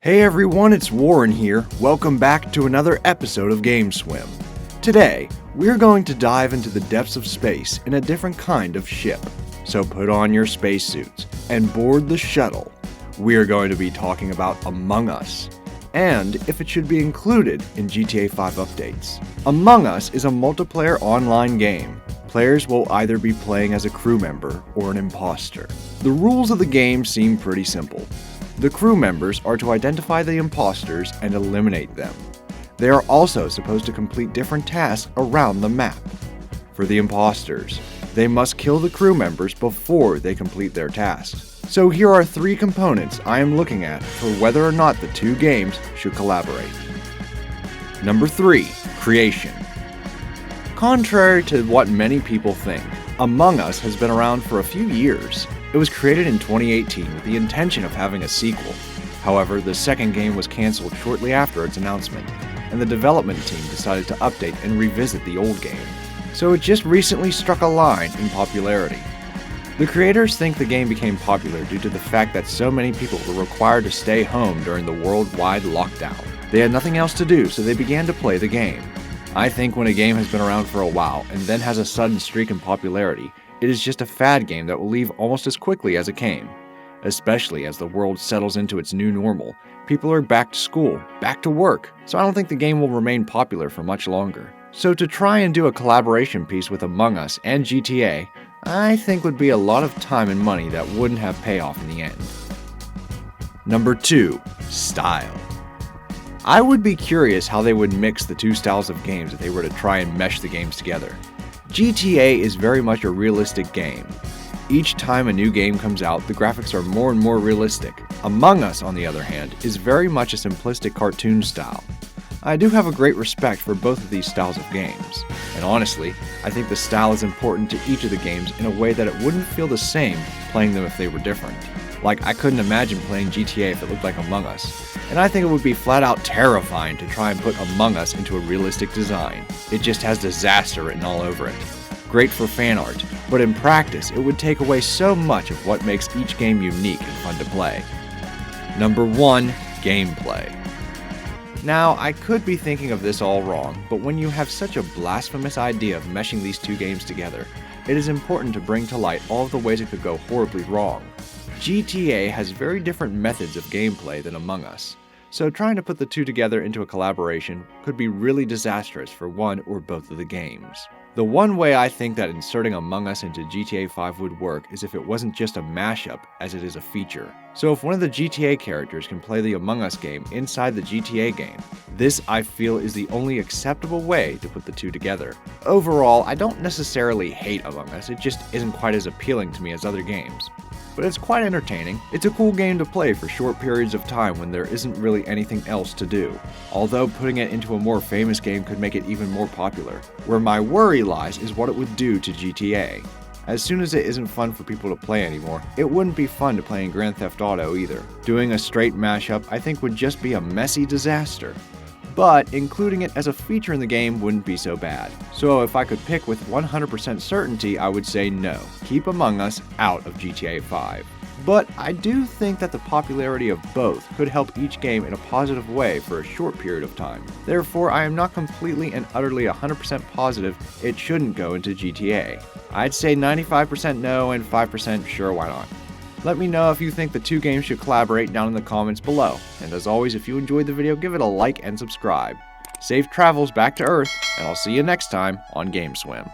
Hey everyone, it's Warren here. Welcome back to another episode of GameSwim. Today, we're going to dive into the depths of space in a different kind of ship. So put on your spacesuits and board the shuttle. We're going to be talking about Among Us, and if it should be included in GTA 5 updates. Among Us is a multiplayer online game. Players will either be playing as a crew member or an imposter. The rules of the game seem pretty simple. The crew members are to identify the imposters and eliminate them. They are also supposed to complete different tasks around the map. For the imposters, they must kill the crew members before they complete their tasks. So here are 3 components I am looking at for whether or not the 2 games should collaborate. Number 3. Creation. Contrary to what many people think, Among Us has been around for a few years. It was created in 2018 with the intention of having a sequel. However, the second game was cancelled shortly after its announcement, and the development team decided to update and revisit the old game. So it just recently struck a line in popularity. The creators think the game became popular due to the fact that so many people were required to stay home during the worldwide lockdown. They had nothing else to do, so they began to play the game. I think when a game has been around for a while and then has a sudden streak in popularity, it is just a fad game that will leave almost as quickly as it came. Especially as the world settles into its new normal, people are back to school, back to work, so I don't think the game will remain popular for much longer. So to try and do a collaboration piece with Among Us and GTA, I think would be a lot of time and money that wouldn't have payoff in the end. Number 2. Style. I would be curious how they would mix the 2 styles of games if they were to try and mesh the games together. GTA is very much a realistic game. Each time a new game comes out, the graphics are more and more realistic. Among Us, on the other hand, is very much a simplistic cartoon style. I do have a great respect for both of these styles of games, and honestly, I think the style is important to each of the games in a way that it wouldn't feel the same playing them if they were different. Like, I couldn't imagine playing GTA if it looked like Among Us, and I think it would be flat out terrifying to try and put Among Us into a realistic design. It just has disaster written all over it. Great for fan art, but in practice it would take away so much of what makes each game unique and fun to play. Number 1. Gameplay. Now, I could be thinking of this all wrong, but when you have such a blasphemous idea of meshing these 2 games together, it is important to bring to light all of the ways it could go horribly wrong. GTA has very different methods of gameplay than Among Us, so trying to put the 2 together into a collaboration could be really disastrous for one or both of the games. The one way I think that inserting Among Us into GTA 5 would work is if it wasn't just a mashup, as it is a feature. So if one of the GTA characters can play the Among Us game inside the GTA game, this I feel is the only acceptable way to put the 2 together. Overall, I don't necessarily hate Among Us, it just isn't quite as appealing to me as other games. But it's quite entertaining. It's a cool game to play for short periods of time when there isn't really anything else to do. Although putting it into a more famous game could make it even more popular. Where my worry lies is what it would do to GTA. As soon as it isn't fun for people to play anymore, it wouldn't be fun to play in Grand Theft Auto either. Doing a straight mashup I think would just be a messy disaster. But including it as a feature in the game wouldn't be so bad. So if I could pick with 100% certainty, I would say no. Keep Among Us out of GTA 5. But I do think that the popularity of both could help each game in a positive way for a short period of time. Therefore, I am not completely and utterly 100% positive it shouldn't go into GTA. I'd say 95% no and 5% sure, why not. Let me know if you think the 2 games should collaborate down in the comments below. And as always, if you enjoyed the video, give it a like and subscribe. Safe travels back to Earth, and I'll see you next time on GameSwim.